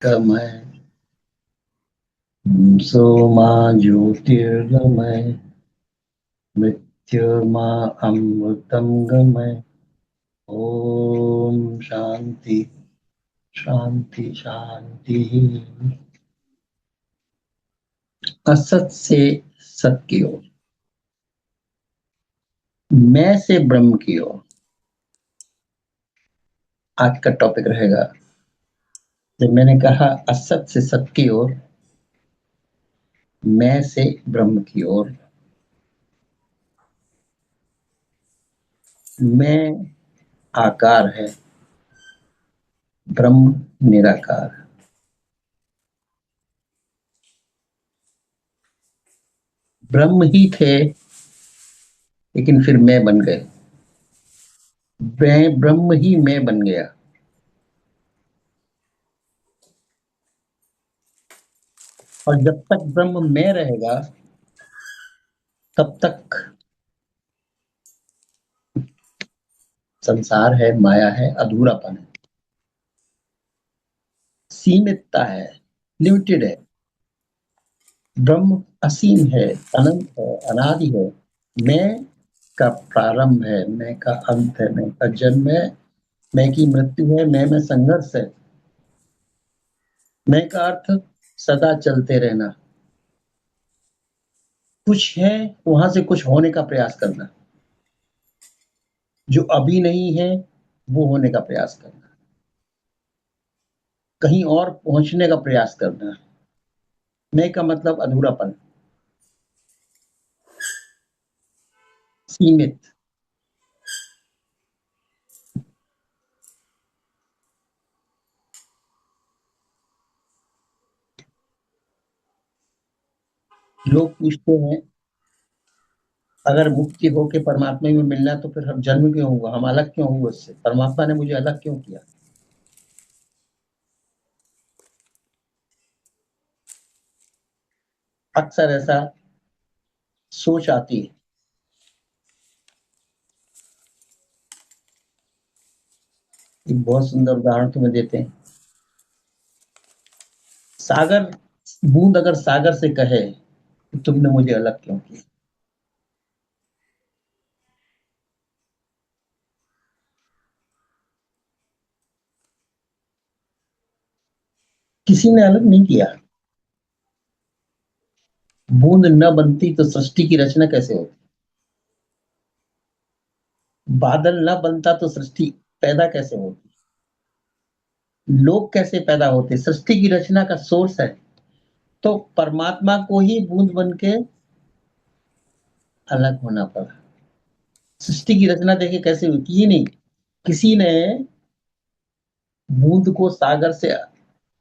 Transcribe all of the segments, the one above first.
गमय सोमा ज्योतिर्गमय मृत्युर्मा अमृतं गमय। ओम शांति शांति शांति। असत से सत की ओर, मैं से ब्रह्म की ओर आज का टॉपिक रहेगा। जब मैंने कहा असत से सत की ओर, मैं से ब्रह्म की ओर, मैं आकार है, ब्रह्म निराकार। ब्रह्म ही थे लेकिन फिर मैं बन गए। मैं ब्रह्म ही मैं बन गया। और जब तक ब्रह्म में रहेगा तब तक संसार है, माया है, अधूरापन है, सीमितता है, लिमिटेड है। ब्रह्म असीम है, अनंत है, अनादि है। मैं का प्रारंभ है, मैं का अंत है, मैं का जन्म है, मैं की मृत्यु है, मैं में संघर्ष है। मैं का अर्थ सदा चलते रहना। कुछ है वहां से कुछ होने का प्रयास करना। जो अभी नहीं है वो होने का प्रयास करना, कहीं और पहुंचने का प्रयास करना। मैं का मतलब अधूरापन, सीमित। लोग पूछते हैं अगर मुक्ति हो के परमात्मा में मिलना है तो फिर हम जन्म क्यों हुआ, हम अलग क्यों हुए उससे, परमात्मा ने मुझे अलग क्यों किया। अक्सर ऐसा सोच आती है। एक बहुत सुंदर उदाहरण तुम्हें देते हैं। सागर, बूंद अगर सागर से कहे कि तुमने मुझे अलग क्यों किया। किसी ने अलग नहीं किया। बूंद न बनती तो सृष्टि की रचना कैसे होती। बादल न बनता तो सृष्टि पैदा कैसे होती। लोग कैसे पैदा होते, सृष्टि की रचना का सोर्स है। तो परमात्मा को ही बूंद बन के अलग होना पड़ा। सृष्टि की रचना देखिए कैसे हुई, की नहीं। किसी ने बूंद को सागर से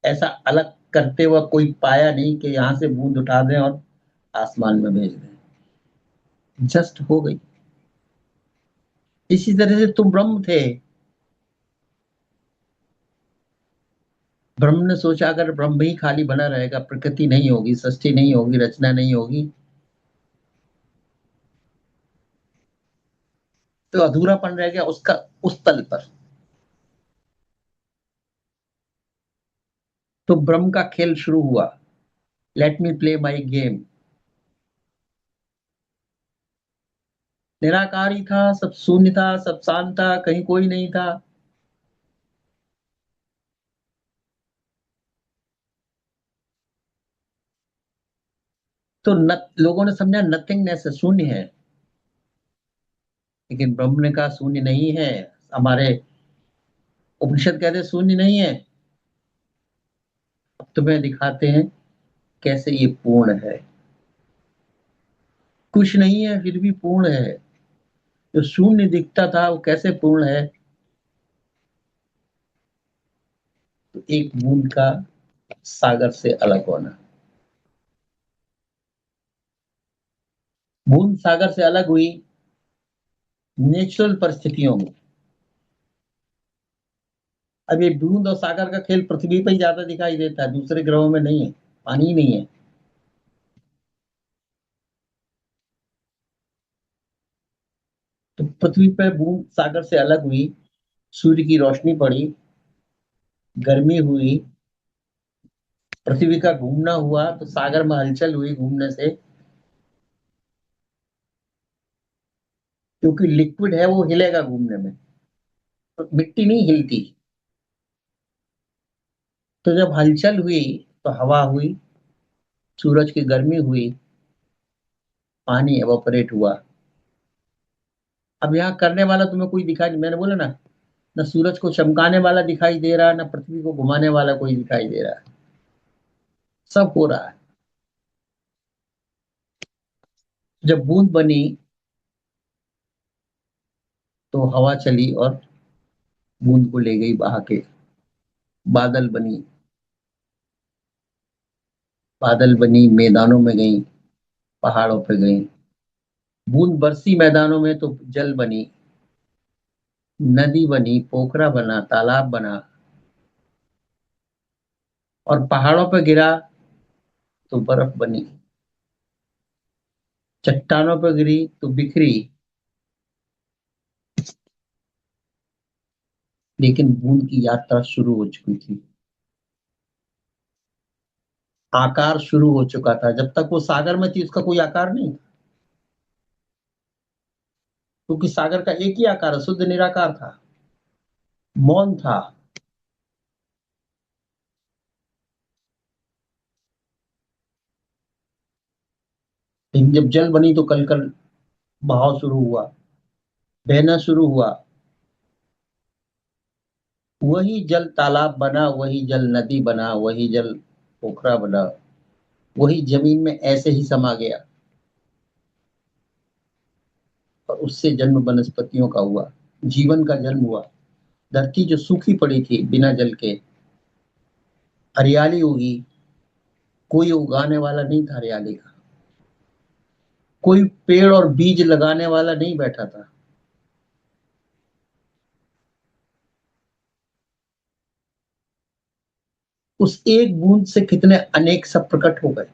ऐसा अलग करते हुए कोई पाया नहीं कि यहां से बूंद उठा दें और आसमान में भेज दें। जस्ट हो गई। इसी तरह से तुम ब्रह्म थे। ब्रह्म ने सोचा अगर ब्रह्म ही खाली बना रहेगा, प्रकृति नहीं होगी, सृष्टि नहीं होगी, रचना नहीं होगी, तो अधूरापन रह गया उसका उस तल पर। तो ब्रह्म का खेल शुरू हुआ। Let me play my game. निराकार ही था, सब शून्य था, सब शांत था, कहीं कोई नहीं था। तो लोगों ने समझा नथिंगनेस है, शून्य है। लेकिन ब्रह्म ने कहा शून्य नहीं है। हमारे उपनिषद कहते हैं शून्य नहीं है। अब तुम्हें दिखाते हैं कैसे ये पूर्ण है। कुछ नहीं है फिर भी पूर्ण है। जो शून्य दिखता था वो कैसे पूर्ण है। तो एक बूंद का सागर से अलग होना। बूंद सागर से अलग हुई नेचुरल परिस्थितियों में। अब ये बूंद और सागर का खेल पृथ्वी पर ही ज्यादा दिखाई देता है, दूसरे ग्रहों में नहीं है। पानी ही नहीं है। तो पृथ्वी पर बूंद सागर से अलग हुई, सूर्य की रोशनी पड़ी, गर्मी हुई, पृथ्वी का घूमना हुआ तो सागर में हलचल हुई घूमने से, क्योंकि लिक्विड है वो हिलेगा घूमने में, तो मिट्टी नहीं हिलती। तो जब हलचल हुई तो हवा हुई, सूरज की गर्मी हुई, पानी एवापोरेट हुआ। अब यहाँ करने वाला तुम्हें कोई दिखाई नहीं, मैंने बोला ना, न सूरज को चमकाने वाला दिखाई दे रहा, न पृथ्वी को घुमाने वाला कोई दिखाई दे रहा है, सब हो रहा है। जब बूंद बनी तो हवा चली और बूंद को ले गई बहा के। बादल बनी, बादल बनी मैदानों में गई, पहाड़ों पे गई। बूंद बरसी मैदानों में तो जल बनी, नदी बनी, पोखरा बना, तालाब बना। और पहाड़ों पे गिरा तो बर्फ बनी, चट्टानों पर गिरी तो बिखरी। लेकिन बूंद की यात्रा शुरू हो चुकी थी, आकार शुरू हो चुका था। जब तक वो सागर में थी उसका कोई आकार नहीं था, क्योंकि सागर का एक ही आकार है, शुद्ध निराकार था, मौन था। लेकिन जब जल बनी तो कल कल बहाव शुरू हुआ, बहना शुरू हुआ। वही जल तालाब बना, वही जल नदी बना, वही जल पोखरा बना, वही जमीन में ऐसे ही समा गया। और उससे जन्म वनस्पतियों का हुआ, जीवन का जन्म हुआ। धरती जो सूखी पड़ी थी बिना जल के, हरियाली होगी। कोई उगाने वाला नहीं था हरियाली का, कोई पेड़ और बीज लगाने वाला नहीं बैठा था। उस एक बूंद से कितने अनेक सब प्रकट हो गए।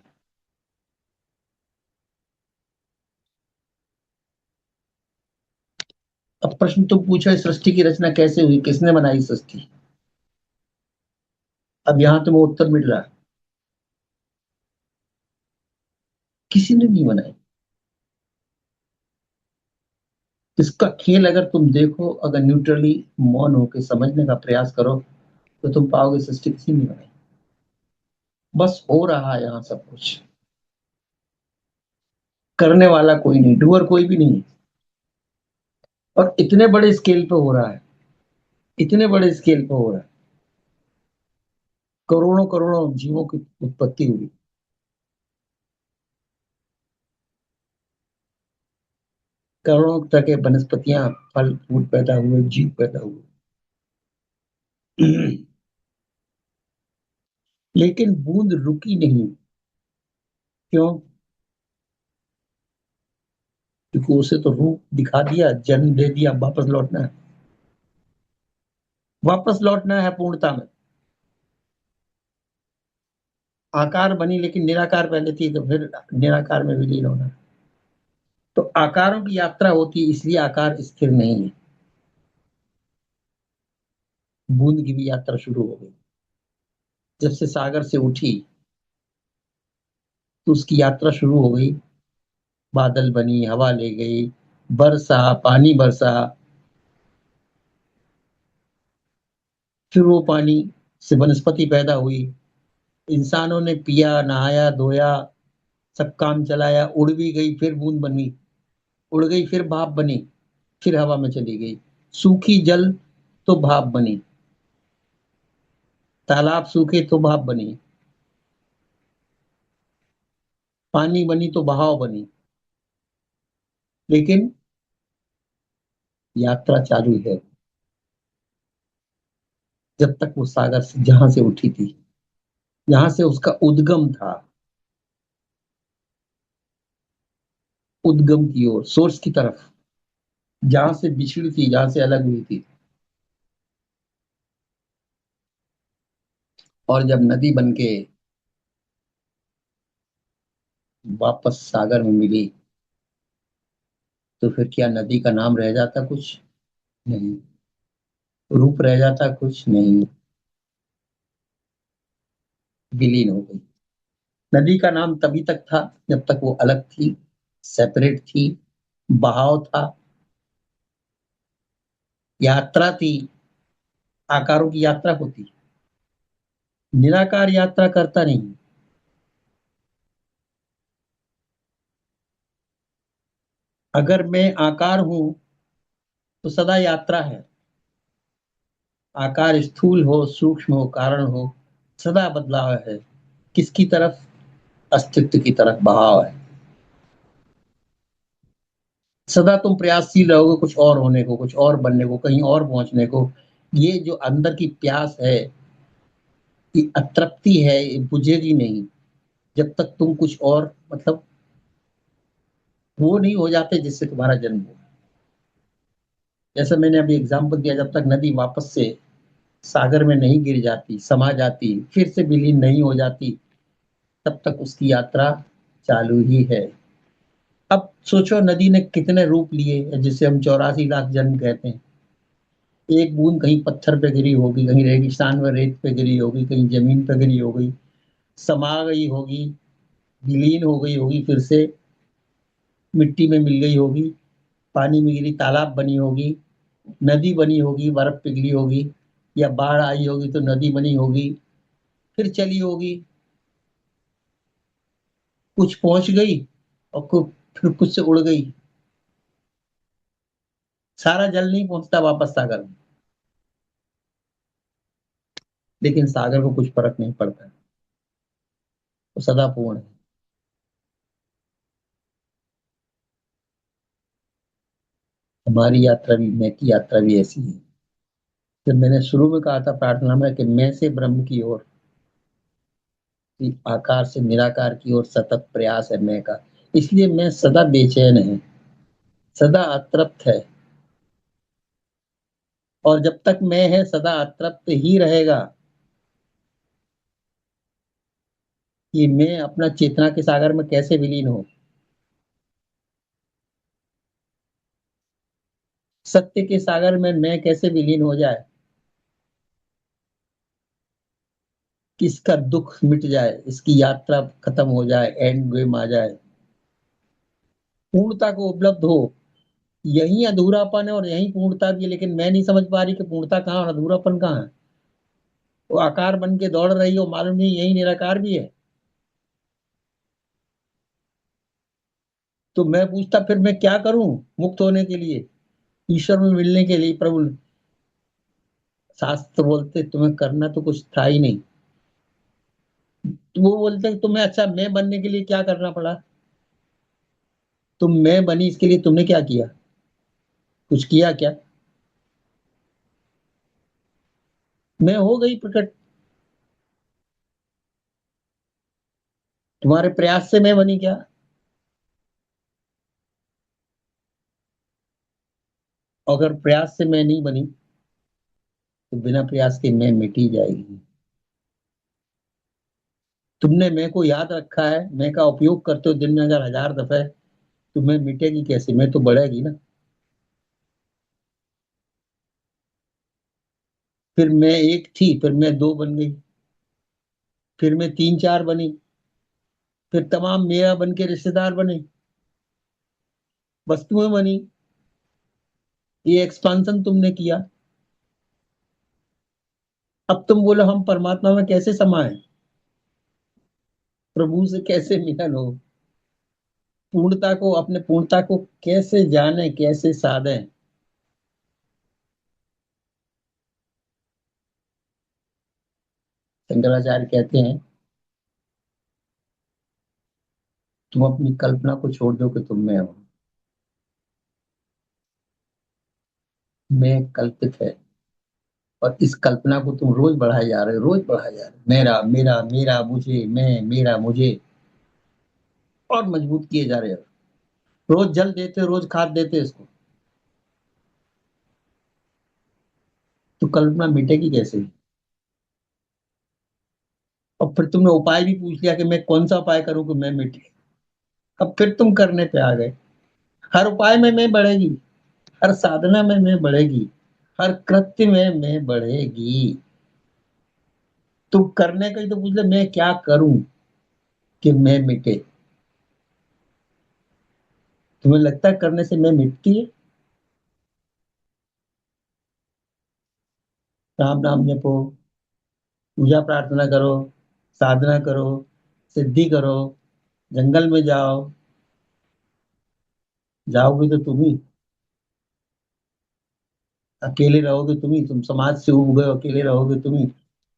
अब प्रश्न तो पूछा, इस सृष्टि की रचना कैसे हुई, किसने बनाई सृष्टि? अब यहां तुम्हें उत्तर मिल रहा है, किसी ने नहीं बनाई। इसका खेल अगर तुम देखो, अगर न्यूट्रली मौन होकर समझने का प्रयास करो, तो तुम पाओगे सृष्टि किसी ने बनाई। बस हो रहा है यहाँ सब कुछ, करने वाला कोई नहीं, डूअर कोई भी नहीं। और इतने बड़े स्केल पे हो रहा है, इतने बड़े स्केल पे हो रहा है। करोड़ों करोड़ों जीवों की उत्पत्ति हुई। करोड़ों तरह के वनस्पतियां, फल फूल पैदा हुए, जीव पैदा हुए। लेकिन बूंद रुकी नहीं। क्यों? क्योंकि उसे तो रूप दिखा दिया, जन्म दे दिया, वापस लौटना है, वापस लौटना है पूर्णता में। आकार बनी लेकिन निराकार पहले थी, तो फिर निराकार में विलीन होना। तो आकारों की यात्रा होती है, इसलिए आकार स्थिर नहीं है। बूंद की भी यात्रा शुरू हो गई। जब से सागर से उठी तो उसकी यात्रा शुरू हो गई। बादल बनी, हवा ले गई, बरसा, पानी बरसा। फिर वो पानी से वनस्पति पैदा हुई, इंसानों ने पिया, नहाया, धोया, सब काम चलाया, उड़ भी गई, फिर बूंद बनी, उड़ गई, फिर भाप बनी, फिर हवा में चली गई। सूखी जल तो भाप बनी, तालाब सूखे तो भाप बनी, पानी बनी तो बहाव बनी। लेकिन यात्रा चालू है, जब तक वो सागर से जहां से उठी थी, जहां से उसका उद्गम था, उद्गम की ओर, सोर्स की तरफ, जहां से बिछड़ी थी, जहां से अलग हुई थी। और जब नदी बन के वापस सागर में मिली, तो फिर क्या नदी का नाम रह जाता कुछ? नहीं। रूप रह जाता कुछ? नहीं। विलीन हो गई। नदी का नाम तभी तक था जब तक वो अलग थी, सेपरेट थी, बहाव था, यात्रा थी, आकारों की यात्रा होती। निराकार यात्रा करता नहीं। अगर मैं आकार हूं तो सदा यात्रा है। आकार स्थूल हो, सूक्ष्म हो, कारण हो, सदा बदलाव है। किसकी तरफ? अस्तित्व की तरफ बहाव है। सदा तुम प्रयासशील रहोगे कुछ और होने को, कुछ और बनने को, कहीं और पहुंचने को। ये जो अंदर की प्यास है, ये अतृप्ति है, ये बुझेगी नहीं जब तक तुम कुछ और, मतलब वो नहीं हो जाते जिससे तुम्हारा जन्म हो। जैसे मैंने अभी एग्जाम्पल दिया, जब तक नदी वापस से सागर में नहीं गिर जाती, समा जाती, फिर से विलीन नहीं हो जाती, तब तक उसकी यात्रा चालू ही है। अब सोचो नदी ने कितने रूप लिए, जिसे हम 84 लाख जन्म कहते हैं। एक बूंद कहीं पत्थर पे गिरी होगी, कहीं रेगिस्तान में रेत पे गिरी होगी, कहीं जमीन पे गिरी होगी, समा गई होगी, विलीन हो गई होगी, फिर से मिट्टी में मिल गई होगी, पानी में गिरी तालाब बनी होगी, नदी बनी होगी, बर्फ पिघली होगी, या बाढ़ आई होगी तो नदी बनी होगी, फिर चली होगी, कुछ पहुंच गई और फिर कुछ से उड़ गई। सारा जल नहीं पहुंचता वापस सागर में, लेकिन सागर को कुछ फर्क नहीं पड़ता, वो सदा पूर्ण है। हमारी यात्रा भी, मैं की यात्रा भी ऐसी है। जब मैंने शुरू में कहा था प्रार्थना में कि मैं से ब्रह्म की ओर, आकार से निराकार की ओर सतत प्रयास है मैं का, इसलिए मैं सदा बेचैन है, सदा अतृप्त है। और जब तक मैं है सदा अतृप्त ही रहेगा। कि मैं अपना चेतना के सागर में कैसे विलीन हो, सत्य के सागर में मैं कैसे विलीन हो जाए, किसका दुख मिट जाए, इसकी यात्रा खत्म हो जाए, एंड गेम आ जाए, पूर्णता को उपलब्ध हो। यही अधूरापन है और यही पूर्णता भी है, लेकिन मैं नहीं समझ पा रही कि पूर्णता कहाँ और अधूरापन कहाँ है। वो आकार बन के दौड़ रही हो, मालूम नहीं यही निराकार भी है। तो मैं पूछता फिर मैं क्या करूं मुक्त होने के लिए, ईश्वर में मिलने के लिए। प्रभु शास्त्र बोलते तुम्हें करना तो कुछ था ही नहीं। तो वो बोलते तुम्हें, अच्छा मैं बनने के लिए क्या करना पड़ा? तुम मैं बनी इसके लिए तुमने क्या किया? कुछ किया क्या? मैं हो गई प्रकट, तुम्हारे प्रयास से मैं बनी क्या? अगर प्रयास से मैं नहीं बनी तो बिना प्रयास के मैं मिटी जाएगी। तुमने मैं को याद रखा है, मैं का उपयोग करते हो दिन में अगर 1000 दफे, तो मैं मिटेगी कैसे? मैं तो बढ़ेगी ना। फिर मैं एक थी, फिर मैं दो बन गई, फिर मैं तीन चार बनी, फिर तमाम मेरा बन के रिश्तेदार बने, वस्तुएं बनी। ये एक्सपांसन तुमने किया। अब तुम बोलो हम परमात्मा में कैसे समाये, प्रभु से कैसे मिलन हो, पूर्णता को, अपने पूर्णता को कैसे जाने, कैसे साधे। शंकराचार्य कहते हैं तुम अपनी कल्पना को छोड़ दो कि तुम में हो। मैं कल्पित है, और इस कल्पना को तुम रोज बढ़ाए जा रहे हो, रोज बढ़ाए जा रहे हो, मेरा मेरा मेरा मुझे, मैं मेरा मुझे, और मजबूत किए जा रहे हो। रोज जल देते हो, रोज खाद देते हो इसको, तो कल्पना मिटेगी कैसे? और फिर तुमने उपाय भी पूछ लिया कि मैं कौन सा उपाय करूं कि मैं मिटे। अब फिर तुम करने पे आ गए। हर उपाय में मैं बढ़ेगी, हर साधना में मैं बढ़ेगी, हर कृत्य में मैं बढ़ेगी। तुम करने का ही तो पूछ ले, मैं क्या करूं कि मैं मिटे। तुम्हें लगता है करने से मैं मिटती है? राम नाम जपो, पूजा प्रार्थना करो, साधना करो, सिद्धि करो, जंगल में जाओ, जाओगे तो तुम ही, अकेले रहोगे तुम ही, तुम समाज से उब गए हो, अकेले रहोगे तुम ही।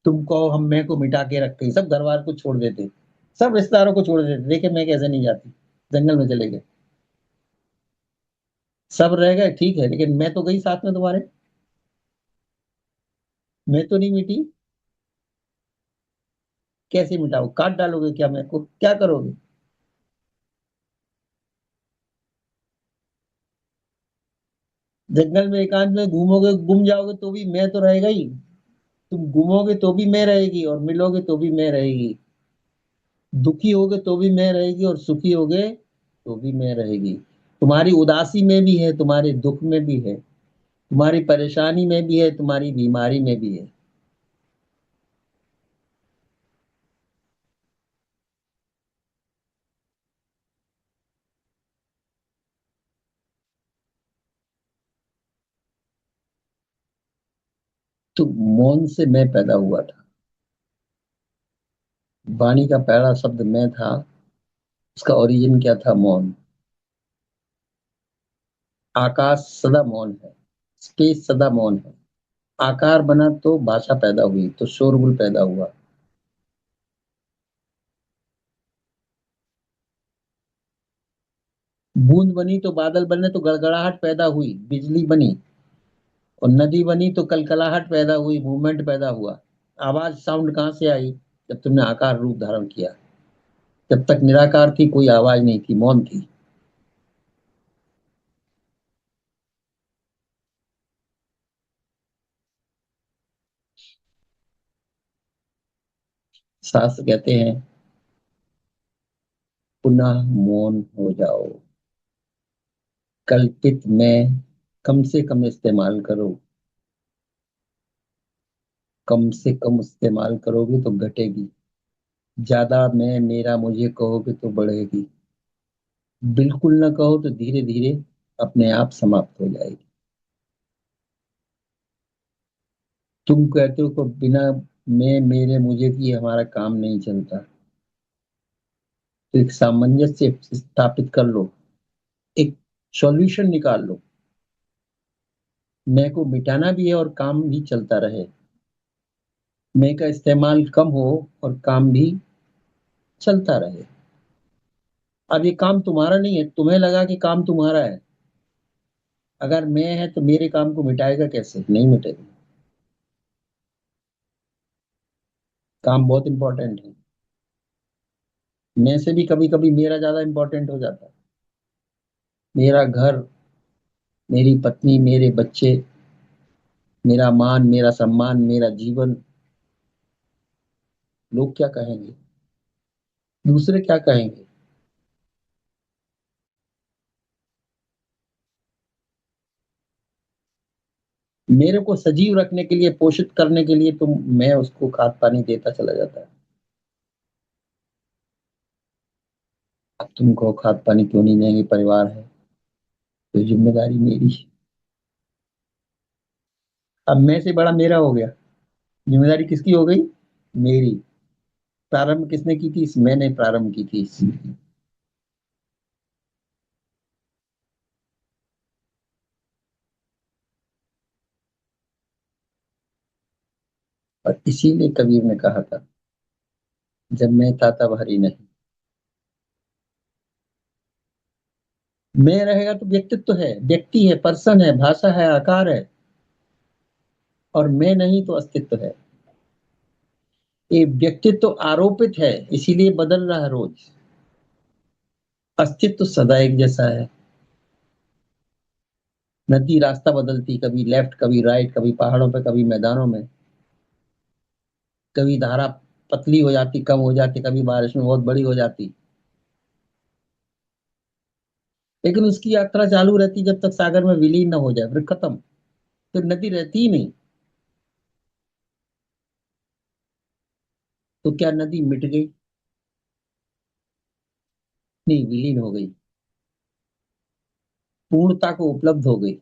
तुम कहो हम मैं को मिटा के रखते, सब घर वार को छोड़ देते, सब रिश्तेदारों को छोड़ देते, देखे मैं कैसे नहीं जाती, जंगल में चले गए, सब रह गए ठीक है, लेकिन मैं तो गई साथ में तुम्हारे, मैं तो नहीं मिटी। कैसे मिटाओ, काट डालोगे क्या, मैं को क्या करोगे? जंगल में एकांत में घूमोगे, गुम जाओगे तो भी मैं तो रहेगा ही, तुम घूमोगे तो भी मैं रहेगी, और मिलोगे तो भी मैं रहेगी, दुखी होगे तो भी मैं रहेगी, और सुखी होगे तो भी मैं रहेगी। तुम्हारी उदासी में भी है, तुम्हारे दुख में भी है, तुम्हारी परेशानी में भी है, तुम्हारी बीमारी में भी है। तो मौन से मैं पैदा हुआ था, वाणी का पहला शब्द मैं था, उसका ओरिजिन क्या था? मौन। आकाश सदा मौन है, स्पेस सदा मौन है। आकार बना तो भाषा पैदा हुई, तो शोरगुल पैदा हुआ। बूंद बनी तो बादल बने, तो गड़गड़ाहट पैदा हुई, बिजली बनी। और नदी बनी तो कलकलाहट पैदा हुई, मूवमेंट पैदा हुआ। आवाज साउंड कहाँ से आई? जब तुमने आकार रूप धारण किया। जब तक निराकार थी कोई आवाज नहीं थी, मौन थी। शास्त्र कहते हैं पुनः मौन हो जाओ, कल्पित में कम से कम इस्तेमाल करो। कम से कम इस्तेमाल करोगे तो घटेगी, ज्यादा मैं मेरा मुझे कहोगे तो बढ़ेगी, बिल्कुल ना कहो तो धीरे धीरे अपने आप समाप्त हो जाएगी। तुम कहते हो कि बिना मैं मेरे मुझे की हमारा काम नहीं चलता, तो एक सामंजस्य स्थापित कर लो, एक सॉल्यूशन निकाल लो। मैं को मिटाना भी है और काम भी चलता रहे, मैं का इस्तेमाल कम हो और काम भी चलता रहे। अब ये काम तुम्हारा नहीं है, तुम्हें लगा कि काम तुम्हारा है, अगर मैं है तो मेरे काम को मिटाएगा कैसे? नहीं मिटेगा। काम बहुत इंपॉर्टेंट है, मैं से भी कभी कभी मेरा ज्यादा इंपॉर्टेंट हो जाता है। मेरा घर, मेरी पत्नी, मेरे बच्चे, मेरा मान, मेरा सम्मान, मेरा जीवन, लोग क्या कहेंगे, दूसरे क्या कहेंगे? मेरे को सजीव रखने के लिए, पोषित करने के लिए, तो मैं उसको खाद पानी देता चला जाता है। अब तुमको खाद पानी क्यों नहीं देंगे? परिवार है तो जिम्मेदारी मेरी है। अब मैं से बड़ा मेरा हो गया, जिम्मेदारी किसकी हो गई? मेरी। प्रारंभ किसने की थी? मैंने प्रारंभ की थी। और इसीलिए कबीर ने कहा था, जब मैं था तब हरि नहीं। मैं रहेगा तो व्यक्तित्व है, व्यक्ति है, पर्सन है, भाषा है, आकार है, और मैं नहीं तो अस्तित्व है। ये व्यक्तित्व आरोपित है, इसीलिए बदल रहा है रोज। अस्तित्व सदा एक जैसा है। नदी रास्ता बदलती, कभी लेफ्ट कभी राइट, कभी पहाड़ों पे कभी मैदानों में, कभी धारा पतली हो जाती, कम हो जाती, कभी बारिश में बहुत बड़ी हो जाती, लेकिन उसकी यात्रा चालू रहती जब तक सागर में विलीन न हो जाए, फिर खत्म, फिर नदी रहती ही नहीं। तो क्या नदी मिट गई? नहीं, विलीन हो गई, पूर्णता को उपलब्ध हो गई।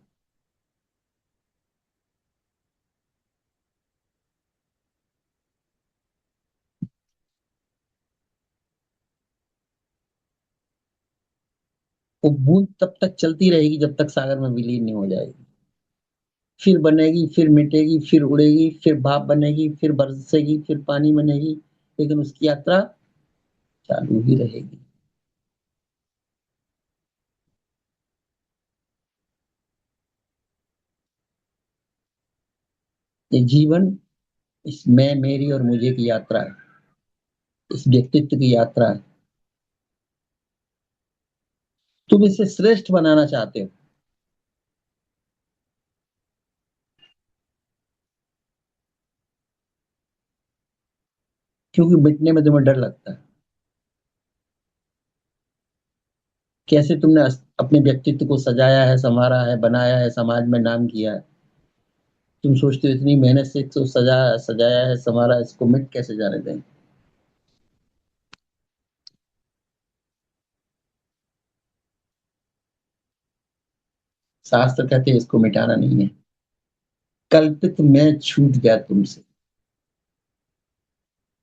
वो बूंद तब तक चलती रहेगी जब तक सागर में विलीन नहीं हो जाएगी। फिर बनेगी, फिर मिटेगी, फिर उड़ेगी, फिर भाप बनेगी, फिर बरसेगी, फिर पानी बनेगी, लेकिन उसकी यात्रा चालू ही रहेगी। ये जीवन इस मैं, मेरी और मुझे की यात्रा है, इस व्यक्तित्व की यात्रा है। तुम इसे श्रेष्ठ बनाना चाहते हो, क्योंकि मिटने में तुम्हें डर लगता है। कैसे तुमने अपने व्यक्तित्व को सजाया है, संवारा है, बनाया है, समाज में नाम किया है, तुम सोचते हो इतनी मेहनत से तो सजाया है, संवारा है, इसको मिट कैसे जाने दें? शास्त्र कहते हैं इसको मिटाना नहीं है। कल्पित मैं छूट गया तुमसे।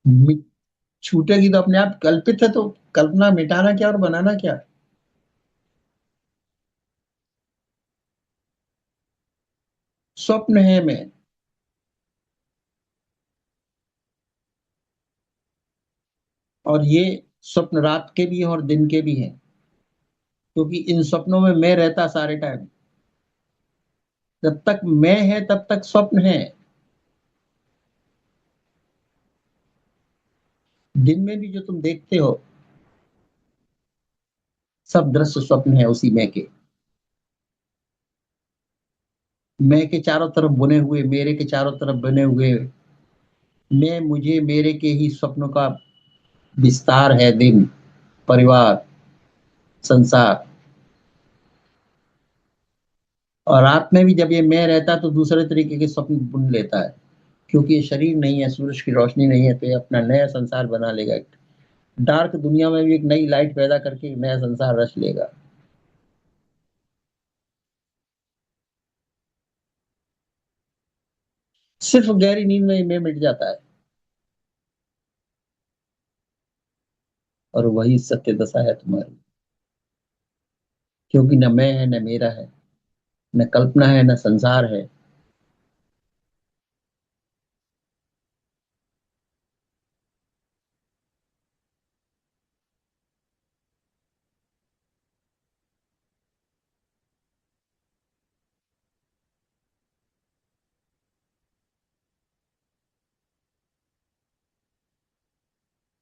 मिट छूटेगी तो अपने आप, कल्पित है तो कल्पना, मिटाना क्या और बनाना क्या? स्वप्न है मैं। और ये स्वप्न रात के भी हैं और दिन के भी हैं, क्योंकि इन सपनों में मैं रहता सारे टाइम। जब तक मैं है तब तक स्वप्न है। दिन में भी जो तुम देखते हो, सब दृश्य स्वप्न है उसी मैं के। मैं के चारों तरफ बुने हुए, मेरे के चारों तरफ बने हुए, मैं, मुझे, मेरे के ही स्वप्नों का विस्तार है। दिन, परिवार, संसार। और रात में भी जब ये मैं रहता है तो दूसरे तरीके के स्वप्न बुन लेता है, क्योंकि ये शरीर नहीं है, सूरज की रोशनी नहीं है, तो ये अपना नया संसार बना लेगा। डार्क दुनिया में भी एक नई लाइट पैदा करके एक नया संसार रच लेगा। सिर्फ गहरी नींद में मैं मिट जाता है। और वही सत्य दशा है तुम्हारी, क्योंकि न मैं है, न मेरा है, न कल्पना है, न संसार है।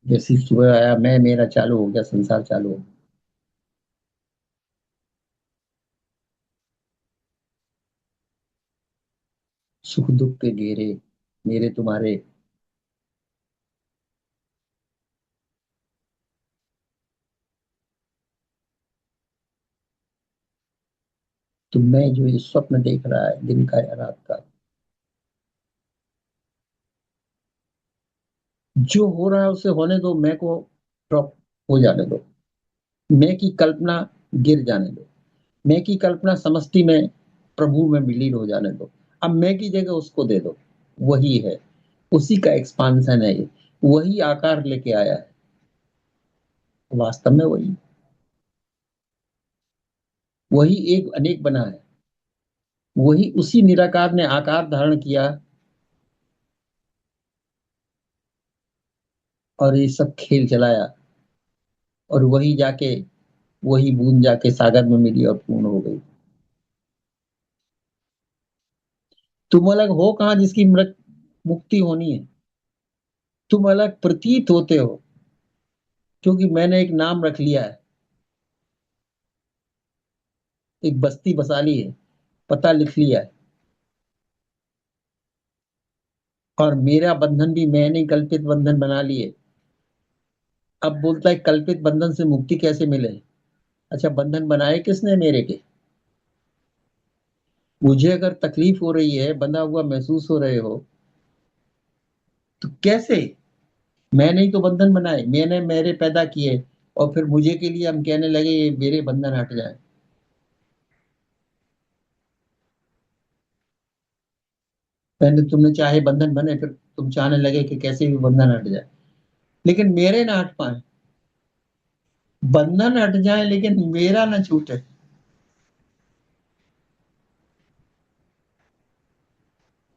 जैसी सुबह आया मैं, मेरा चालू हो गया, संसार चालू हो गया। सुख दुख के घेरे मेरे तुम्हारे। तो मैं जो ये स्वप्न देख रहा है, दिन का या रात का, जो हो रहा है उसे होने दो, मैं को ड्रॉप हो जाने दो। मैं की कल्पना गिर जाने दो। मैं की कल्पना समष्टि में, प्रभु में विलीन हो जाने दो। अब मैं की जगह उसको दे दो। वही है, उसी का एक्सपांशन है ये। वही आकार लेके आया है, वास्तव में वही, वही एक अनेक बना है। वही उसी निराकार ने आकार धारण किया और ये सब खेल चलाया। और वही जाके, वही बूंद जाके सागर में मिली और पूर्ण हो गई। तुम अलग हो कहाँ जिसकी मृत मुक्ति होनी है? तुम अलग प्रतीत होते हो, क्योंकि मैंने एक नाम रख लिया है, एक बस्ती बसा ली है, पता लिख लिया है। और मेरा बंधन भी मैंने कल्पित बंधन बना लिए। अब बोलता है कल्पित बंधन से मुक्ति कैसे मिले? अच्छा, बंधन बनाए किसने मेरे के? मुझे अगर तकलीफ हो रही है, बंधा हुआ महसूस हो रहे हो, तो कैसे? मैंने ही तो बंधन बनाए, मैंने मेरे पैदा किए, और फिर मुझे के लिए हम कहने लगे ये मेरे बंधन हट जाए। पहले तुमने चाहे बंधन बने, फिर तुम चाहने लगे कि कैसे भी बंधन हट जाए, लेकिन मेरे ना हट पाए। बंधन हट जाए लेकिन मेरा ना छूटे।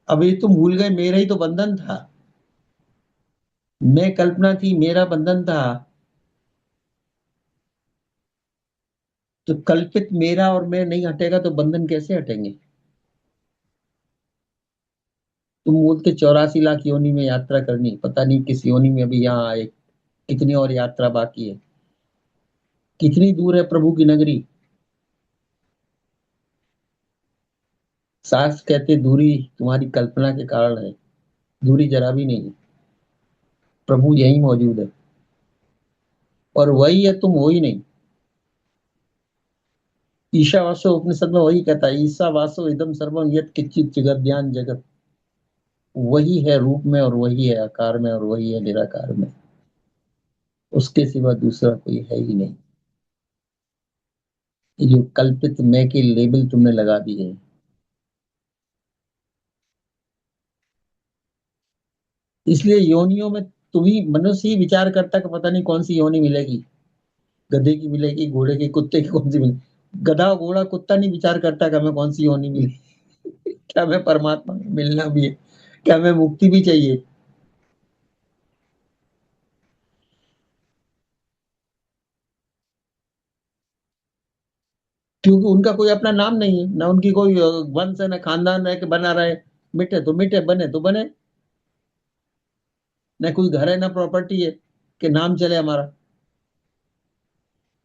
अब ये तुम भूल गए, मेरा ही तो बंधन था। मैं कल्पना थी, मेरा बंधन था। तो कल्पित मेरा और मैं नहीं हटेगा तो बंधन कैसे हटेंगे? तुम बोलते 84 लाख योनि में यात्रा करनी, पता नहीं किस योनि में अभी यहाँ आए, कितनी और यात्रा बाकी है। कितनी दूर है प्रभु की नगरी। सास कहते दूरी तुम्हारी कल्पना के कारण है, दूरी जरा भी नहीं है। प्रभु यही मौजूद है, और वही है, तुम हो ही नहीं। ईशावासो उपनिषद में वही कहता है, ईसा वासो इदम सर्वम यत् किंचित जगद्यान जगत। वही है रूप में, और वही है आकार में, और वही है निराकार में। उसके सिवा दूसरा कोई है ही नहीं। ये जो कल्पित मैं की लेबल तुमने लगा दी है। इसलिए योनियों में तुम ही मनुष्य ही विचार करता कि पता नहीं कौन सी योनि मिलेगी। गधे की मिलेगी, घोड़े की, कुत्ते की, कौन सी मिलेगी। गधा घोड़ा कुत्ता नहीं विचार करता कि हमें कौन सी योनि मिलेगी। क्या हमें परमात्मा में मिलना भी है, क्या हमें मुक्ति भी चाहिए। क्योंकि उनका कोई अपना नाम नहीं है, ना उनकी कोई वंश है, ना खानदान है कि बना रहे। मिटे तो मिटे, बने तो बने। ना कोई घर है, ना प्रॉपर्टी है कि नाम चले हमारा।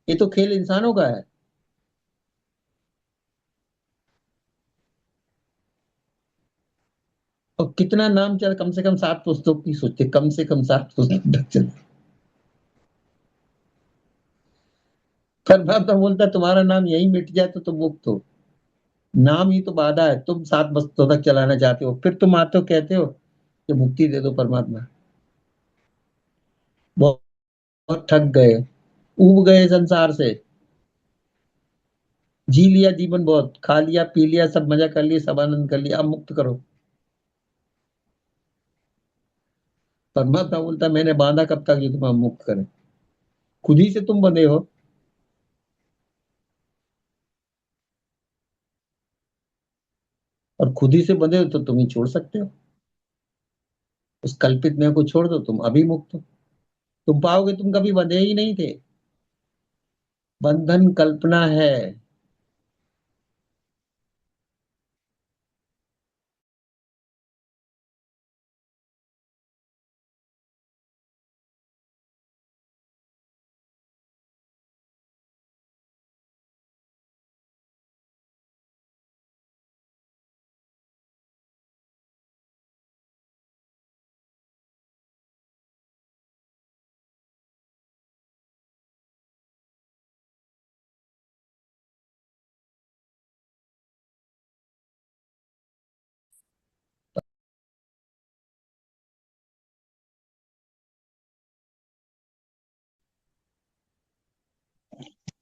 ये तो खेल इंसानों का है। और कितना नाम चले, कम से कम 7 पुस्तकों की सोचते, कम से कम 7 पुस्तक तक चले। परमात्मा बोलता तुम्हारा नाम यही मिट जाए तो तुम मुक्त हो। नाम ही तो बाधा है, तुम 7 पुस्तकों तक चलाना चाहते हो, फिर तुम आते हो कहते हो कि मुक्ति दे दो परमात्मा। बहुत, बहुत थक गए, ऊब गए संसार से। जी लिया जीवन, बहुत खा लिया पी लिया, सब मजा कर लिया, सब आनंद कर लिया, अब मुक्त करो। परमात्मा बोलता मैंने बांधा कब तक, ये तुम्हें मुक्त करे। खुद ही से तुम बंधे हो, और खुद ही से बंधे हो तो तुम ही छोड़ सकते हो। उस कल्पित में को छोड़ दो, तुम अभी मुक्त हो। तुम पाओगे तुम कभी बंधे ही नहीं थे। बंधन कल्पना है।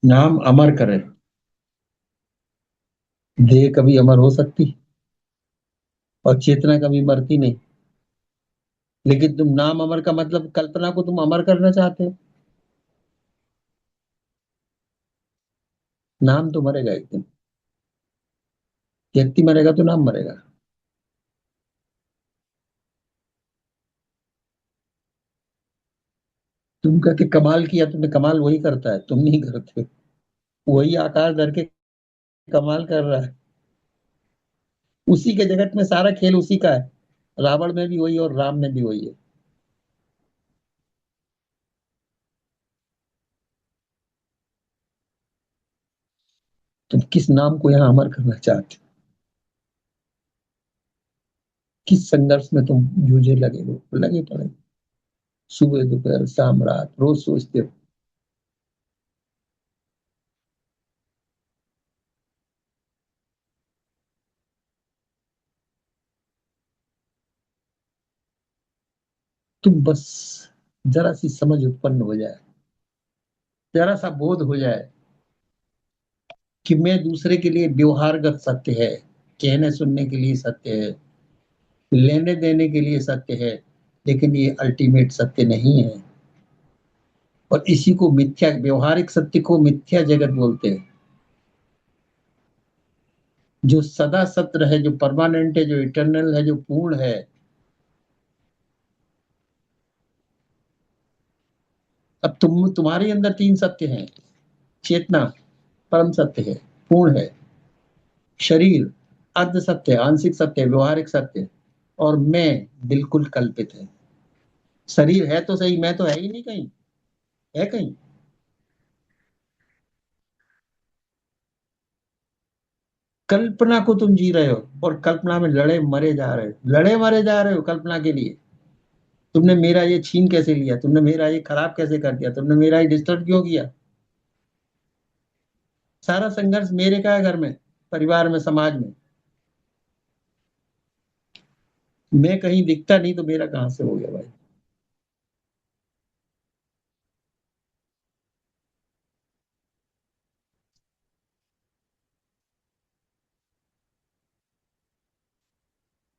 नाम अमर करे। देह कभी अमर हो सकती, और चेतना कभी मरती नहीं। लेकिन तुम नाम अमर का मतलब कल्पना को तुम अमर करना चाहते हो। नाम तो मरेगा एक दिन। व्यक्ति मरेगा तो नाम मरेगा। तुम कहते कमाल किया, तुमने कमाल वही करता है, तुम नहीं करते। वही आकार धर के कमाल कर रहा है। उसी के जगत में सारा खेल उसी का है। रावण में भी वही और राम में भी वही है। तुम किस नाम को यहाँ अमर करना चाहते हो? किस संघर्ष में तुम जूझे लगे हो, लगे पड़े। सुबह दोपहर शाम रात रोज सोचते हो। तुम बस जरा सी समझ उत्पन्न हो जाए, जरा सा बोध हो जाए कि मैं दूसरे के लिए व्यवहारगत सत्य है, कहने सुनने के लिए सत्य है, लेने देने के लिए सत्य है, लेकिन ये अल्टीमेट सत्य नहीं है। और इसी को मिथ्या, व्यवहारिक सत्य को मिथ्या जगत बोलते हैं। जो सदा सत्य है, जो परमानेंट है, जो इटर्नल है, जो पूर्ण है, अब तुम्हारे अंदर तीन सत्य हैं। चेतना परम सत्य है, पूर्ण है। शरीर अर्ध सत्य, आंशिक सत्य, व्यवहारिक सत्य। और मैं बिल्कुल कल्पित है। शरीर है तो सही, मैं तो है ही नहीं कहीं। है कहीं? कल्पना को तुम जी रहे हो और कल्पना में लड़े मरे जा रहे हो, लड़े मरे जा रहे हो कल्पना के लिए। तुमने मेरा ये छीन कैसे लिया, तुमने मेरा ये खराब कैसे कर दिया, तुमने मेरा ये डिस्टर्ब क्यों किया। सारा संघर्ष मेरे का है, घर में, परिवार में, समाज में। मैं कहीं दिखता नहीं तो मेरा कहां से हो गया भाई।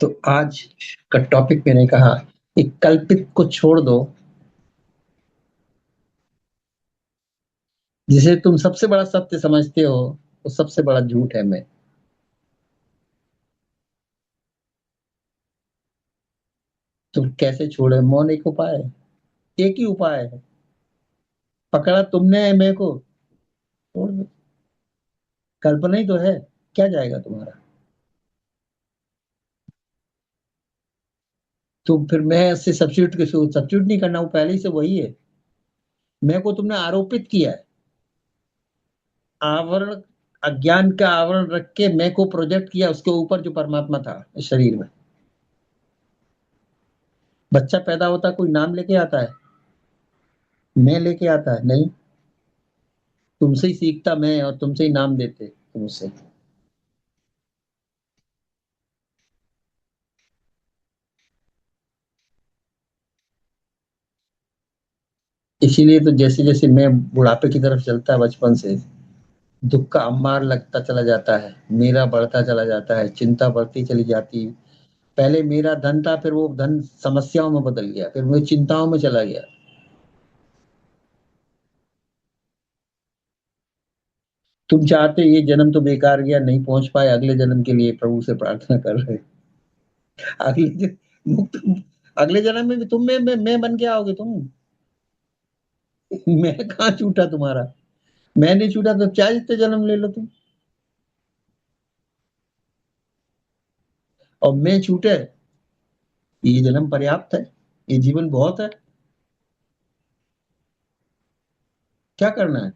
तो आज का टॉपिक मैंने कहा कि कल्पित को छोड़ दो, जिसे तुम सबसे बड़ा सत्य समझते हो वो सबसे बड़ा झूठ है। मैं तुम कैसे छोड़े? मौन एक उपाय है, एक ही उपाय है। पकड़ा तुमने है मेरे को, छोड़ दो। कल्पना ही तो है, क्या जाएगा तुम्हारा? तो फिर मैं इससे सब्स्टिट्यूट नहीं करना, वो पहले ही से वही है। मैं को तुमने आरोपित किया है, आवरण, अज्ञान का आवरण रख के मैं को प्रोजेक्ट किया उसके ऊपर जो परमात्मा था इस शरीर में। बच्चा पैदा होता कोई नाम लेके आता है? मैं लेके आता है? नहीं। तुमसे ही सीखता मैं, और तुमसे ही नाम देते तुम उसे। इसीलिए तो जैसे जैसे मैं बुढ़ापे की तरफ चलता है, बचपन से दुख का अंबार लगता चला जाता है, मेरा बढ़ता चला जाता है, चिंता बढ़ती चली जाती। पहले मेरा धन था, फिर वो धन समस्याओं में बदल गया, फिर वो चिंताओं में चला गया। तुम चाहते ये जन्म तो बेकार गया, नहीं पहुंच पाए, अगले जन्म के लिए प्रभु से प्रार्थना कर रहे। अगले मुक्त, अगले जन्म में भी तुम मैं बन के आओगे तुम। मैं कहाँ छूटा तुम्हारा? मैं नहीं छूटा तो क्या जितने जन्म ले लो तुम। और मैं छूटे, ये जन्म पर्याप्त है, ये जीवन बहुत है। क्या करना है?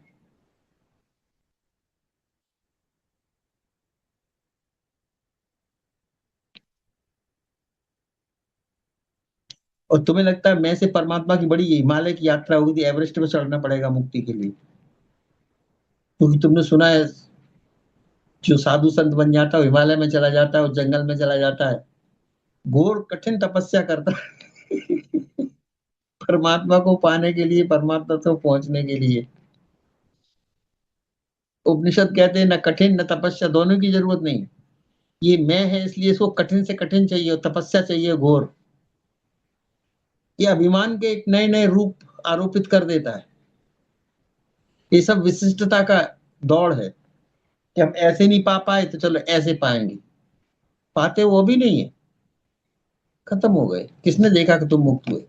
और तुम्हें लगता है मैं से परमात्मा की बड़ी हिमालय की यात्रा होगी थी, एवरेस्ट पे चढ़ना पड़ेगा मुक्ति के लिए? क्योंकि तुमने सुना है, जो साधु संत बन जाता है वो हिमालय में चला जाता है, वो जंगल में चला जाता है, घोर कठिन तपस्या करता है परमात्मा को पाने के लिए, परमात्मा तक पहुंचने के लिए। उपनिषद कहते हैं न कठिन न तपस्या, दोनों की जरूरत नहीं। ये मैं है इसलिए इसको कठिन से कठिन चाहिए और तपस्या चाहिए घोर। ये अभिमान के एक नए नए रूप आरोपित कर देता है। ये सब विशिष्टता का दौड़ है कि हम ऐसे नहीं पा पाए तो चलो ऐसे पाएंगे। पाते वो भी नहीं है, खत्म हो गए। किसने देखा कि तुम मुक्त हुए?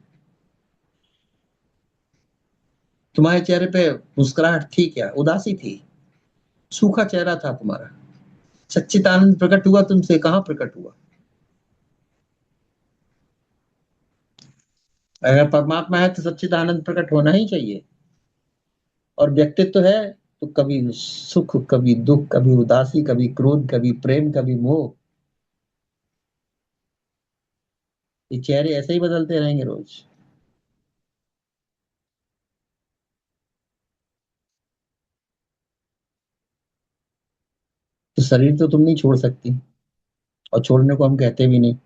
तुम्हारे चेहरे पे मुस्कुराहट थी क्या? उदासी थी? सूखा चेहरा था तुम्हारा। सच्चिदानंद प्रकट हुआ तुमसे? कहाँ प्रकट हुआ? अगर परमात्मा है तो सच्चिदानंद प्रकट होना ही चाहिए। और व्यक्तित्व है तो कभी सुख, कभी दुख, कभी उदासी, कभी क्रोध, कभी प्रेम, कभी मोह। ये चेहरे ऐसे ही बदलते रहेंगे रोज। तो शरीर तो तुम नहीं छोड़ सकती, और छोड़ने को हम कहते भी नहीं।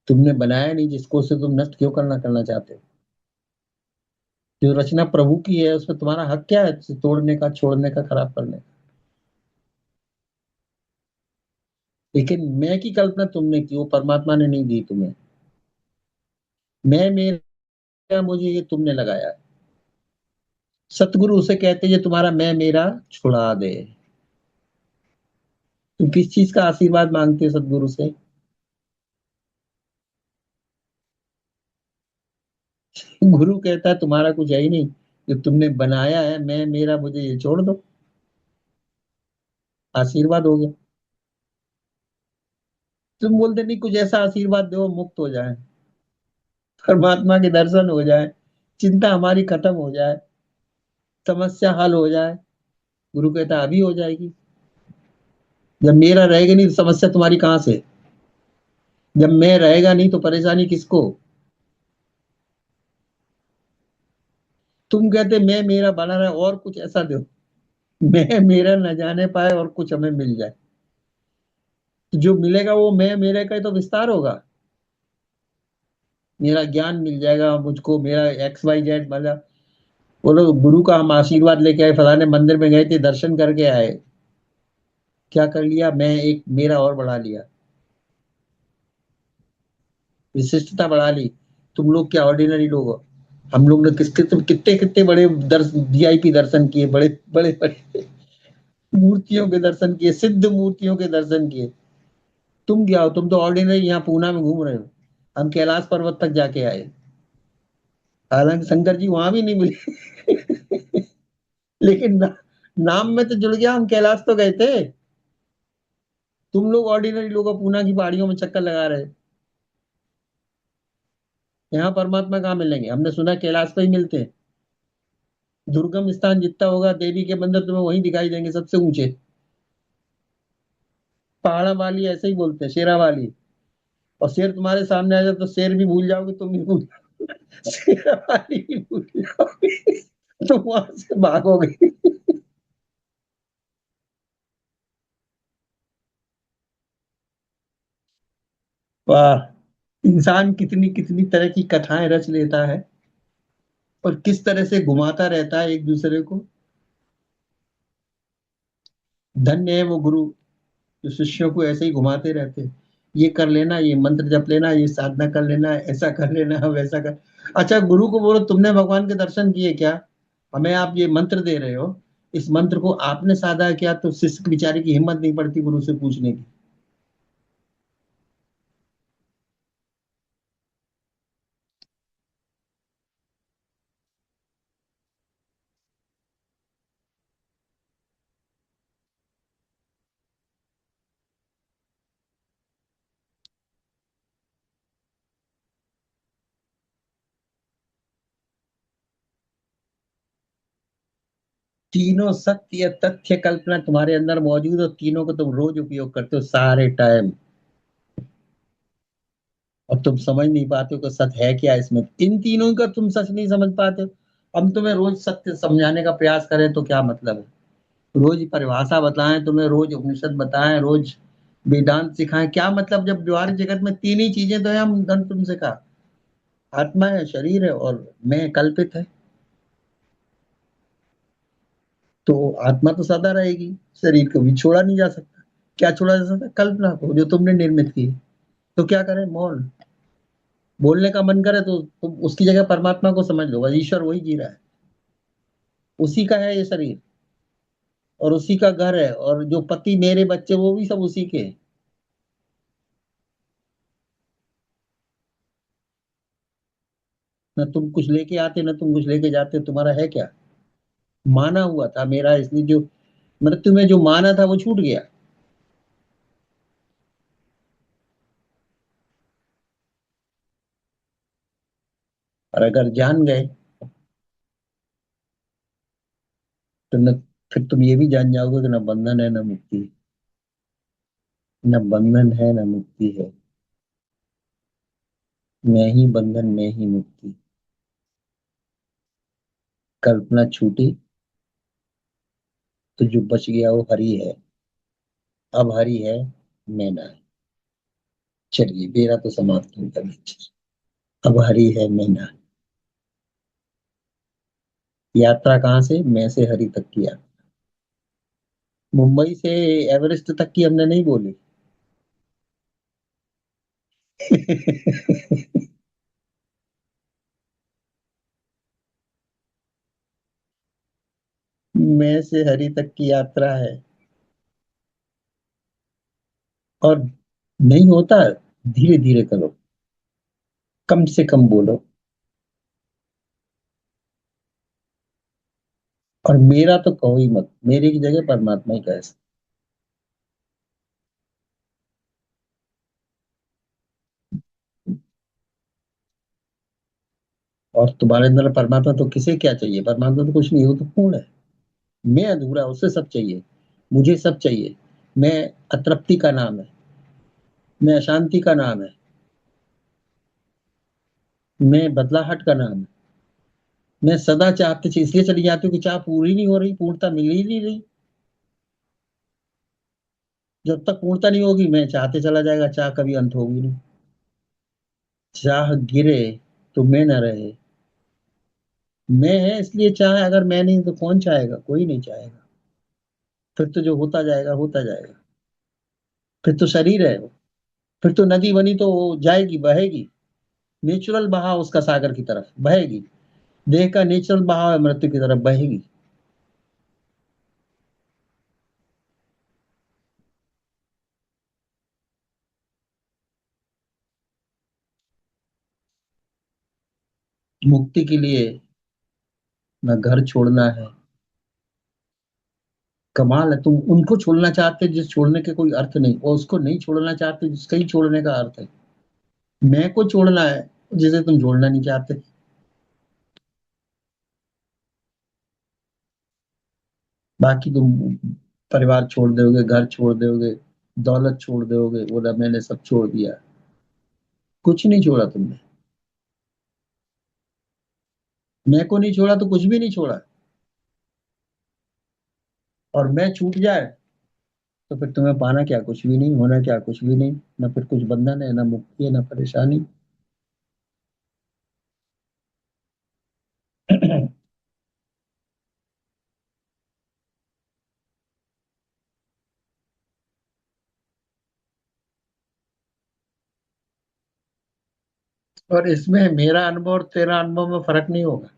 तुमने बनाया नहीं, जिसको उसे तुम नष्ट क्यों करना करना चाहते हो? जो रचना प्रभु की है उसमें तुम्हारा हक क्या है उसे तोड़ने का, छोड़ने का, खराब करने का? लेकिन मैं की कल्पना तुमने की, वो परमात्मा ने नहीं दी तुम्हें। मैं मेरा मुझे ये तुमने लगाया। सतगुरु उसे कहते हैं जो तुम्हारा मैं मेरा छुड़ा दे। तुम किस चीज का आशीर्वाद मांगते हो सतगुरु से? गुरु कहता है तुम्हारा कुछ है ही नहीं, जो तुमने बनाया है मैं मेरा, मुझे ये छोड़ दो। आशीर्वाद हो गया। तुम बोलते नहीं कुछ ऐसा आशीर्वाद दो मुक्त हो जाए, परमात्मा के दर्शन हो जाए, चिंता हमारी खत्म हो जाए, समस्या हल हो जाए। गुरु कहता है अभी हो जाएगी। जब मेरा रहेगा नहीं तो समस्या तुम्हारी कहाँ से? जब मैं रहेगा नहीं तो परेशानी किसको? तुम कहते मैं मेरा बना रहे और कुछ ऐसा दो, मैं मेरा न जाने पाए और कुछ हमें मिल जाए। तो जो मिलेगा वो मैं मेरे का ही तो विस्तार होगा। मेरा ज्ञान मिल जाएगा मुझको, मेरा एक्स वाई जेड मतलब। बोलो गुरु का हम आशीर्वाद लेके आए, फलाने मंदिर में गए थे, दर्शन करके आए, क्या कर लिया? मैं एक मेरा और बढ़ा लिया, विशिष्टता बढ़ा ली। तुम लोग क्या ऑर्डिनरी लोग हो? हम लोग ने किसके तुम कितने कितने बड़े वीआईपी दर्शन किए, बड़े बड़े बड़े मूर्तियों के दर्शन किए, सिद्ध मूर्तियों के दर्शन किए। तुम क्या हो? तुम तो ऑर्डिनरी यहाँ पूना में घूम रहे हो। हम कैलाश पर्वत तक जाके आए, हालांकि शंकर जी वहां भी नहीं मिले। लेकिन नाम में तो जुड़ गया, हम कैलाश तो गए थे। तुम लोग ऑर्डिनरी लोग हो, पूना की पहाड़ियों में चक्कर लगा रहे। यहाँ परमात्मा कहाँ मिलेंगे? हमने सुना कैलाश पे ही मिलते हैं। दुर्गम स्थान जितना होगा देवी के मंदिर तुम्हें वहीं दिखाई देंगे, सबसे ऊंचे। पहाड़ा वाली ऐसे ही बोलते हैं, शेरा वाली। और शेर तुम्हारे सामने आ जाए तो शेर भी भूल जाओगे, तुम भी भूल जाओगे, शेरा वाली भी भूल जाओगे। तुम वहां से भागोगे। वाह, इंसान कितनी कितनी तरह की कथाएं रच लेता है और किस तरह से घुमाता रहता है एक दूसरे को। धन्य है वो गुरु जो शिष्यों को ऐसे ही घुमाते रहते हैं। ये कर लेना, ये मंत्र जप लेना, ये साधना कर लेना, ऐसा कर लेना, वैसा कर। अच्छा, गुरु को बोलो तुमने भगवान के दर्शन किए क्या? हमें आप ये मंत्र दे रहे हो, इस मंत्र को आपने साधा क्या? तो शिष्य बेचारे की हिम्मत नहीं पड़ती गुरु से पूछने की। तीनों सत्य तथ्य कल्पना तुम्हारे अंदर मौजूद हो, तीनों को तुम रोज उपयोग करते हो सारे टाइम। और तुम समझ नहीं पाते हो कि सच है क्या इसमें, इन तीनों का तुम सच नहीं समझ पाते हो। हम तुम्हें रोज सत्य समझाने का प्रयास करें तो क्या मतलब है? रोज परिभाषा बताएं तुम्हें, रोज उपनिषद बताएं, रोज वेदांत सिखाएं, क्या मतलब? जब व्यवहारिक जगत में तीन ही चीजें तो है, हम तुमसे कहा, आत्मा है, शरीर है और मैं कल्पित है। तो आत्मा तो सदा रहेगी, शरीर को भी छोड़ा नहीं जा सकता। क्या छोड़ा जा सकता? कल्पना को जो तुमने निर्मित की। तो क्या करें? मौन। बोलने का मन करे तो तुम उसकी जगह परमात्मा को समझ लो, बस ईश्वर वही जी रहा है, उसी का है ये शरीर और उसी का घर है, और जो पति मेरे बच्चे वो भी सब उसी के हैं। न तुम कुछ लेके आते न तुम कुछ लेके जाते, तुम्हारा है क्या? माना हुआ था मेरा, इसलिए जो मृत्यु में जो माना था वो छूट गया। और अगर जान गए तो न, फिर तुम ये भी जान जाओगे कि न बंधन है न मुक्ति, न बंधन है न मुक्ति है। मैं ही बंधन, मैं ही मुक्ति। कल्पना छूटी तो जो बच गया वो हरि है। अब हरि है, मैं ना। चलिए, मेरा तो समाप्त हो गया लेक्चर। अब हरी है मैना। यात्रा कहाँ से? मैं से हरी तक की यात्रा। मुंबई से एवरेस्ट तक की हमने नहीं बोली। मैं से हरी तक की यात्रा है। और नहीं होता, धीरे धीरे करो, कम से कम बोलो। और मेरा तो कहो ही मत, मेरे की जगह परमात्मा ही कहे। और तुम्हारे अंदर परमात्मा तो किसे क्या चाहिए? परमात्मा तो कुछ नहीं, वो तो पूर्ण है। मैं अधूरा, उससे सब चाहिए। मुझे सब चाहिए। मैं अतृप्ति का नाम है। मैं अशांति का नाम है। मैं बदलाहट का नाम है। मैं सदा चाहते इसलिए चली जाती हूँ कि चाह पूरी नहीं हो रही, पूर्णता मिल ही नहीं रही। जब तक पूर्णता नहीं होगी, मैं चाहते चला जाएगा, चाह कभी अंत होगी नहीं। चाह गिरे तो मैं न रहे। मैं है इसलिए चाह, अगर मैं नहीं तो कौन चाहेगा? कोई नहीं चाहेगा। फिर तो जो होता जाएगा होता जाएगा। फिर तो शरीर है वो। फिर तो नदी बनी तो वो जाएगी, बहेगी। नेचुरल बहाव उसका सागर की तरफ बहेगी। देह का नेचुरल बहाव है, मृत्यु की तरफ बहेगी। मुक्ति के लिए न घर छोड़ना है। कमाल है, तुम उनको छोड़ना चाहते जिस छोड़ने के कोई अर्थ नहीं, और उसको नहीं छोड़ना चाहते जिसका ही छोड़ने का अर्थ है। मैं को छोड़ना है जिसे तुम छोड़ना नहीं चाहते। बाकी तुम परिवार छोड़ दोगे, घर छोड़ दोगे, दौलत छोड़ दोगे, बोला मैंने सब छोड़ दिया। कुछ नहीं छोड़ा तुमने। मैं को नहीं छोड़ा तो कुछ भी नहीं छोड़ा। और मैं छूट जाए तो फिर तुम्हें पाना क्या? कुछ भी नहीं। होना क्या? कुछ भी नहीं। ना फिर कुछ बंधन है, ना मुक्ति है, ना परेशानी। और इसमें मेरा अनुभव और तेरा अनुभव में फर्क नहीं होगा।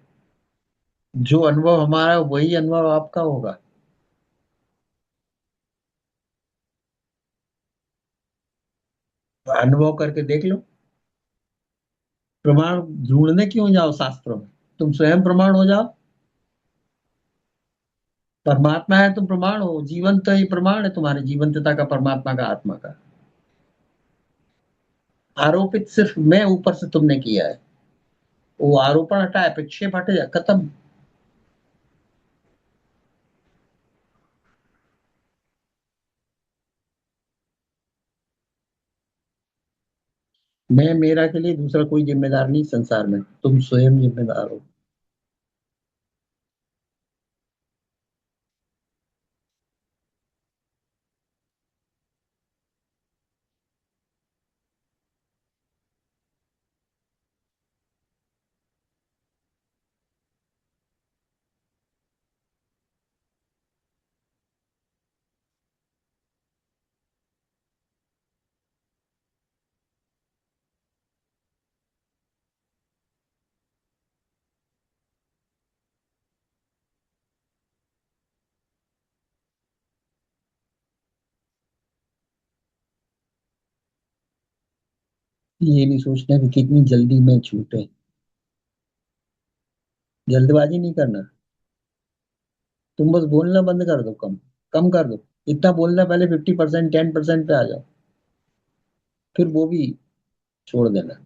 जो अनुभव हमारा है, वही अनुभव आपका होगा। अनुभव करके देख लो। प्रमाण ढूंढने क्यों जाओ शास्त्रों में? तुम स्वयं प्रमाण हो जाओ। परमात्मा है, तुम प्रमाण हो। जीवंत ही प्रमाण है तुम्हारी जीवंतता का, परमात्मा का, आत्मा का। आरोपित सिर्फ मैं ऊपर से तुमने किया है। वो आरोपण हटा है, प्रक्षेप हट जा, खत्म। मैं मेरा के लिए दूसरा कोई जिम्मेदार नहीं संसार में, तुम स्वयं जिम्मेदार हो। ये नहीं सोचना कि कितनी जल्दी में छूटे। जल्दबाजी नहीं करना। तुम बस बोलना बंद कर दो, कम कम कर दो। इतना बोलना, पहले 50%, 10% पे आ जाओ। फिर वो भी छोड़ देना।